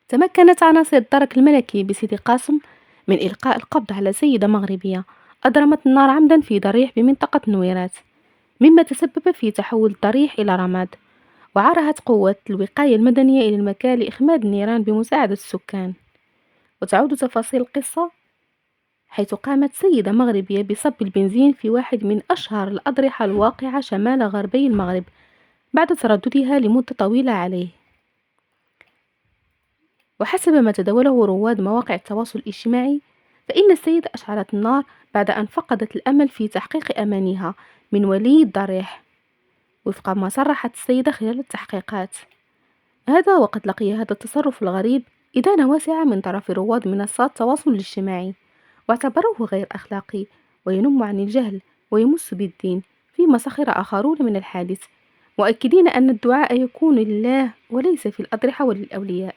تمكنت عناصر الدرك الملكي بسيدي قاسم من إلقاء القبض على سيدة مغربية أضرمت النار عمدا في ضريح بمنطقة نويرات، مما تسبب في تحول الضريح إلى رماد. وعرضت قوة الوقاية المدنية إلى المكان لإخماد النيران بمساعدة السكان. وتعود تفاصيل القصة حيث قامت سيدة مغربية بصب البنزين في واحد من أشهر الأضرحة الواقعة شمال غربي المغرب بعد ترددها لمدة طويلة عليه. وحسب ما تداوله رواد مواقع التواصل الاجتماعي، فإن السيدة أشعلت النار بعد أن فقدت الأمل في تحقيق أمانيها من ولي الضريح، وفق ما صرحت السيدة خلال التحقيقات. هذا وقد لقي هذا التصرف الغريب إدانة واسعة من طرف رواد منصات التواصل الاجتماعي، واعتبروه غير أخلاقي وينم عن الجهل ويمس بالدين، فيما سخر آخرون من الحادث، مؤكدين أن الدعاء يكون لله وليس في الأضرحة وللأولياء.